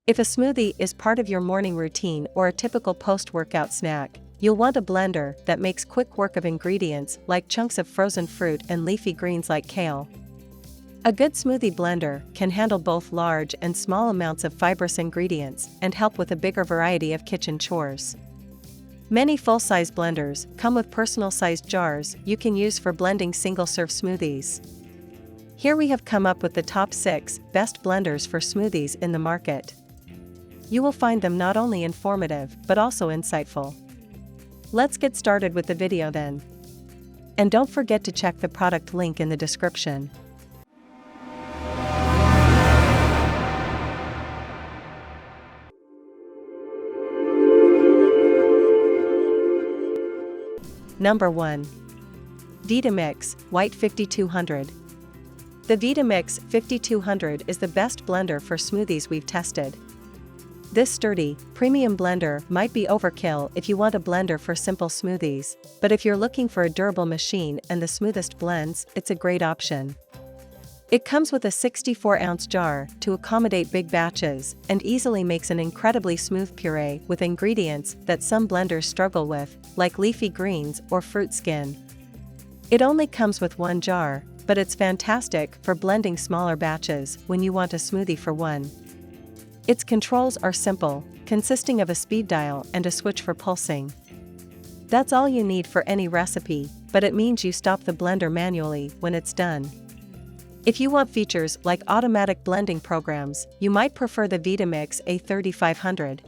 If a smoothie is part of your morning routine or a typical post-workout snack, you'll want a blender that makes quick work of ingredients like chunks of frozen fruit and leafy greens like kale. A good smoothie blender can handle both large and small amounts of fibrous ingredients and help with a bigger variety of kitchen chores. Many full-size blenders come with personal-sized jars you can use for blending single-serve smoothies. Here we have come up with the top 6 best blenders for smoothies in the market. You will find them not only informative but also insightful. Let's get started with the video then. And don't forget to check the product link in the description. Number 1. Vitamix White 5200. The Vitamix 5200 is the best blender for smoothies we've tested. This sturdy, premium blender might be overkill if you want a blender for simple smoothies, but if you're looking for a durable machine and the smoothest blends, it's a great option. It comes with a 64-ounce jar to accommodate big batches and easily makes an incredibly smooth puree with ingredients that some blenders struggle with, like leafy greens or fruit skin. It only comes with one jar, but it's fantastic for blending smaller batches when you want a smoothie for one. Its controls are simple, consisting of a speed dial and a switch for pulsing. That's all you need for any recipe, but it means you stop the blender manually when it's done. If you want features like automatic blending programs, you might prefer the Vitamix A3500.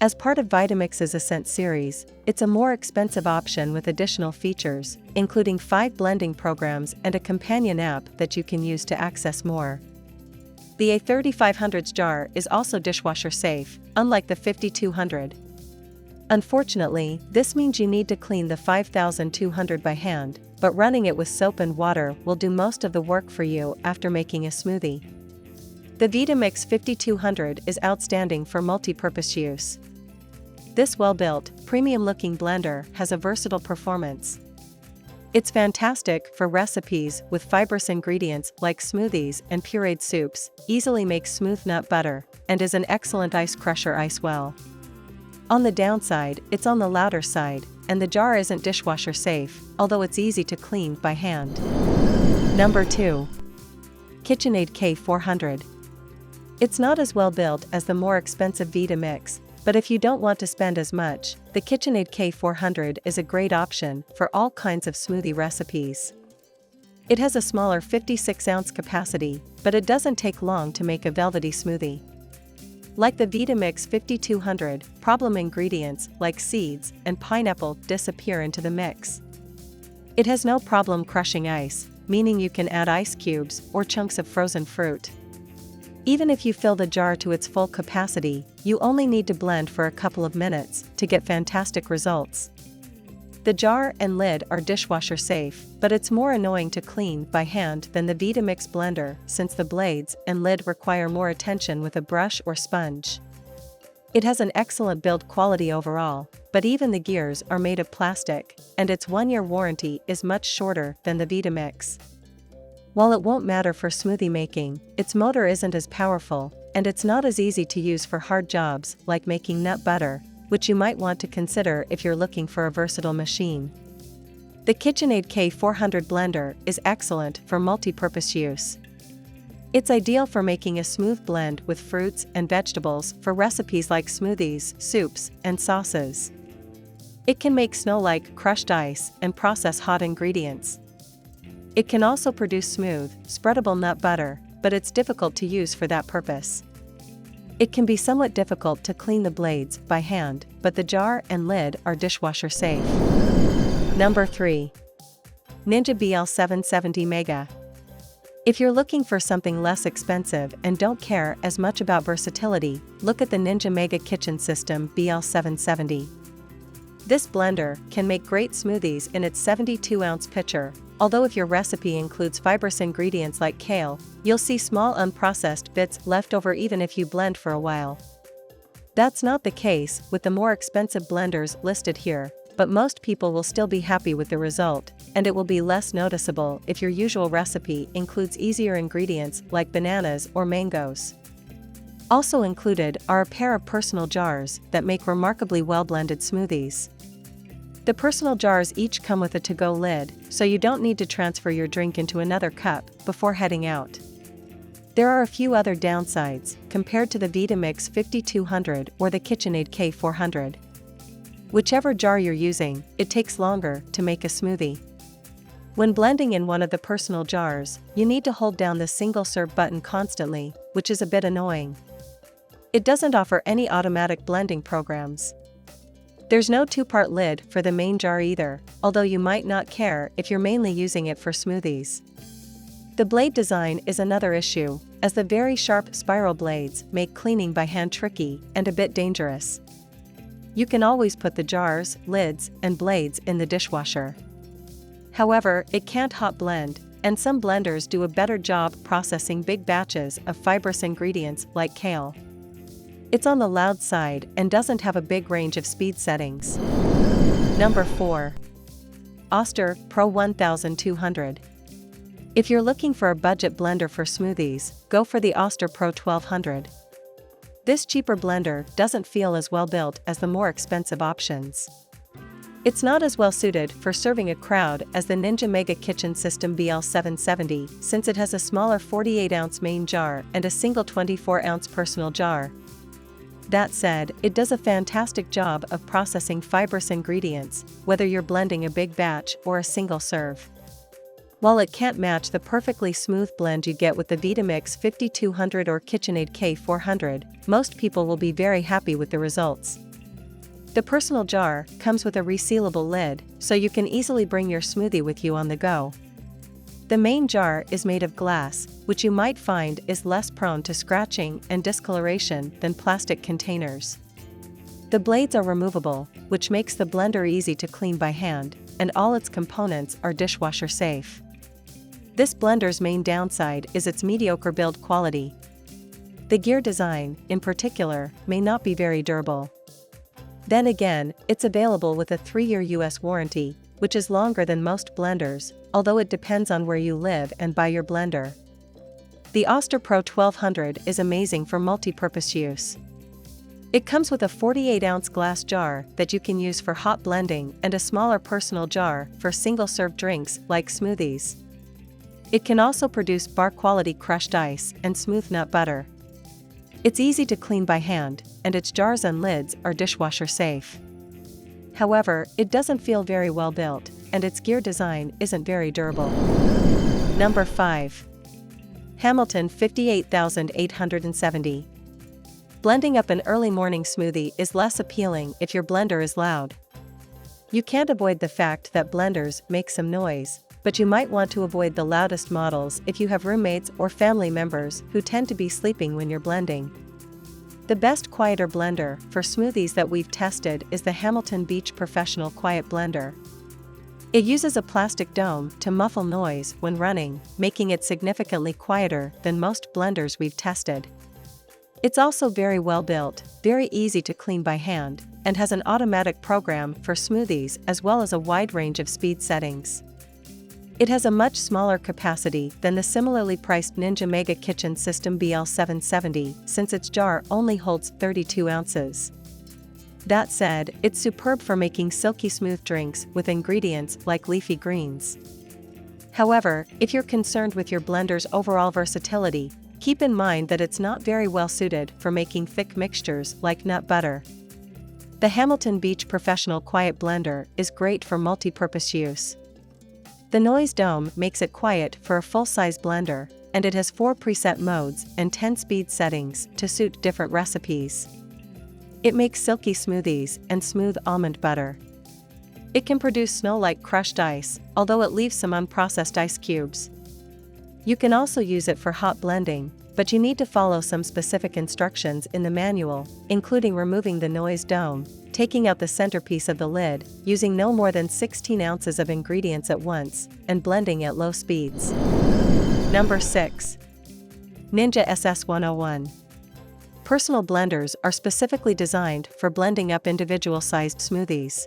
As part of Vitamix's Ascent series, it's a more expensive option with additional features, including 5 blending programs and a companion app that you can use to access more. The A3500's jar is also dishwasher safe, unlike the 5200. Unfortunately, this means you need to clean the 5200 by hand, but running it with soap and water will do most of the work for you after making a smoothie. The Vitamix 5200 is outstanding for multi-purpose use. This well-built, premium-looking blender has a versatile performance. It's fantastic for recipes with fibrous ingredients like smoothies and pureed soups, easily makes smooth nut butter, and is an excellent ice crusher as well. On the downside, it's on the louder side, and the jar isn't dishwasher safe, although it's easy to clean by hand. Number 2. KitchenAid K400. It's not as well built as the more expensive Vitamix, but if you don't want to spend as much, the KitchenAid K400 is a great option for all kinds of smoothie recipes. It has a smaller 56-ounce capacity, but it doesn't take long to make a velvety smoothie. Like the Vitamix 5200, problem ingredients like seeds and pineapple disappear into the mix. It has no problem crushing ice, meaning you can add ice cubes or chunks of frozen fruit. Even if you fill the jar to its full capacity, you only need to blend for a couple of minutes to get fantastic results. The jar and lid are dishwasher safe, but it's more annoying to clean by hand than the Vitamix blender since the blades and lid require more attention with a brush or sponge. It has an excellent build quality overall, but even the gears are made of plastic, and its 1-year warranty is much shorter than the Vitamix. While it won't matter for smoothie making, its motor isn't as powerful, and it's not as easy to use for hard jobs like making nut butter, which you might want to consider if you're looking for a versatile machine. The KitchenAid K400 blender is excellent for multi-purpose use. It's ideal for making a smooth blend with fruits and vegetables for recipes like smoothies, soups, and sauces. It can make snow-like crushed ice and process hot ingredients. It can also produce smooth, spreadable nut butter, but it's difficult to use for that purpose. It can be somewhat difficult to clean the blades by hand, but the jar and lid are dishwasher safe. Number 3. Ninja BL770 Mega. If you're looking for something less expensive and don't care as much about versatility, look at the Ninja Mega Kitchen System BL770. This blender can make great smoothies in its 72-ounce pitcher, although if your recipe includes fibrous ingredients like kale, you'll see small unprocessed bits left over even if you blend for a while. That's not the case with the more expensive blenders listed here, but most people will still be happy with the result, and it will be less noticeable if your usual recipe includes easier ingredients like bananas or mangoes. Also included are a pair of personal jars that make remarkably well-blended smoothies. The personal jars each come with a to-go lid, so you don't need to transfer your drink into another cup before heading out. There are a few other downsides compared to the Vitamix 5200 or the KitchenAid K400. Whichever jar you're using, it takes longer to make a smoothie. When blending in one of the personal jars, you need to hold down the single serve button constantly, which is a bit annoying. It doesn't offer any automatic blending programs. There's no two-part lid for the main jar either, although you might not care if you're mainly using it for smoothies. The blade design is another issue, as the very sharp spiral blades make cleaning by hand tricky and a bit dangerous. You can always put the jars, lids, and blades in the dishwasher. However, it can't hot blend, and some blenders do a better job processing big batches of fibrous ingredients like kale. It's on the loud side and doesn't have a big range of speed settings. Number 4. Oster Pro 1200. If you're looking for a budget blender for smoothies, go for the Oster Pro 1200. This cheaper blender doesn't feel as well built as the more expensive options. It's not as well suited for serving a crowd as the Ninja Mega Kitchen System BL770, since it has a smaller 48-ounce main jar and a single 24-ounce personal jar. That said, it does a fantastic job of processing fibrous ingredients, whether you're blending a big batch or a single serve. While it can't match the perfectly smooth blend you get with the Vitamix 5200 or KitchenAid K400, most people will be very happy with the results. The personal jar comes with a resealable lid, so you can easily bring your smoothie with you on the go. The main jar is made of glass, which you might find is less prone to scratching and discoloration than plastic containers. The blades are removable, which makes the blender easy to clean by hand, and all its components are dishwasher safe. This blender's main downside is its mediocre build quality. The gear design, in particular, may not be very durable. Then again, it's available with a 3-year US warranty, which is longer than most blenders, although it depends on where you live and buy your blender. The Oster Pro 1200 is amazing for multi-purpose use. It comes with a 48-ounce glass jar that you can use for hot blending and a smaller personal jar for single-serve drinks like smoothies. It can also produce bar-quality crushed ice and smooth nut butter. It's easy to clean by hand, and its jars and lids are dishwasher safe. However, it doesn't feel very well built, and its gear design isn't very durable. Number 5. Hamilton 58870. Blending up an early morning smoothie is less appealing if your blender is loud. You can't avoid the fact that blenders make some noise, but you might want to avoid the loudest models if you have roommates or family members who tend to be sleeping when you're blending. The best quieter blender for smoothies that we've tested is the Hamilton Beach Professional Quiet Blender. It uses a plastic dome to muffle noise when running, making it significantly quieter than most blenders we've tested. It's also very well built, very easy to clean by hand, and has an automatic program for smoothies as well as a wide range of speed settings. It has a much smaller capacity than the similarly priced Ninja Mega Kitchen System BL770, since its jar only holds 32 ounces. That said, it's superb for making silky smooth drinks with ingredients like leafy greens. However, if you're concerned with your blender's overall versatility, keep in mind that it's not very well suited for making thick mixtures like nut butter. The Hamilton Beach Professional Quiet Blender is great for multi-purpose use. The noise dome makes it quiet for a full-size blender, and it has 4 preset modes and 10 speed settings to suit different recipes. It makes silky smoothies and smooth almond butter. It can produce snow-like crushed ice, although it leaves some unprocessed ice cubes. You can also use it for hot blending, but you need to follow some specific instructions in the manual, including removing the noise dome, taking out the centerpiece of the lid, using no more than 16 ounces of ingredients at once, and blending at low speeds. Number 6. Ninja SS101. Personal blenders are specifically designed for blending up individual-sized smoothies.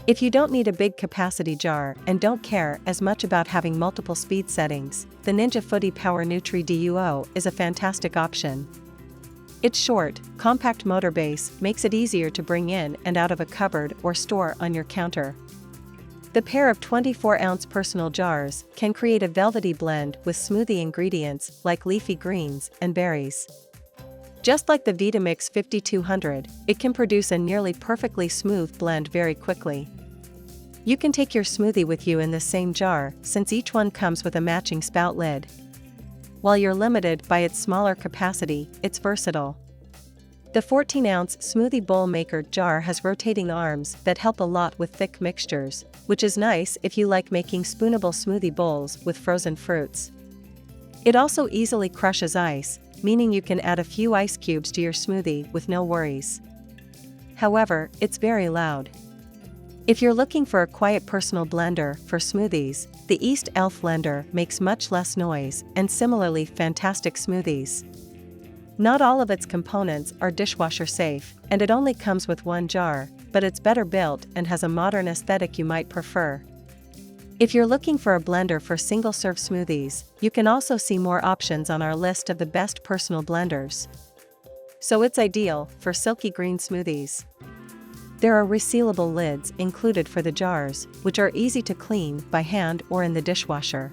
If you don't need a big capacity jar and don't care as much about having multiple speed settings, the Ninja Footy Power Nutri Duo is a fantastic option. Its short, compact motor base makes it easier to bring in and out of a cupboard or store on your counter. The pair of 24-ounce personal jars can create a velvety blend with smoothie ingredients like leafy greens and berries. Just like the Vitamix 5200, it can produce a nearly perfectly smooth blend very quickly. You can take your smoothie with you in the same jar since each one comes with a matching spout lid. While you're limited by its smaller capacity, it's versatile. The 14-ounce smoothie bowl maker jar has rotating arms that help a lot with thick mixtures, which is nice if you like making spoonable smoothie bowls with frozen fruits. It also easily crushes ice, meaning you can add a few ice cubes to your smoothie with no worries. However, it's very loud. If you're looking for a quiet personal blender for smoothies, the East Elf blender makes much less noise and similarly fantastic smoothies. Not all of its components are dishwasher safe, and it only comes with one jar, but it's better built and has a modern aesthetic you might prefer. If you're looking for a blender for single-serve smoothies, you can also see more options on our list of the best personal blenders. So it's ideal for silky green smoothies. There are resealable lids included for the jars, which are easy to clean by hand or in the dishwasher.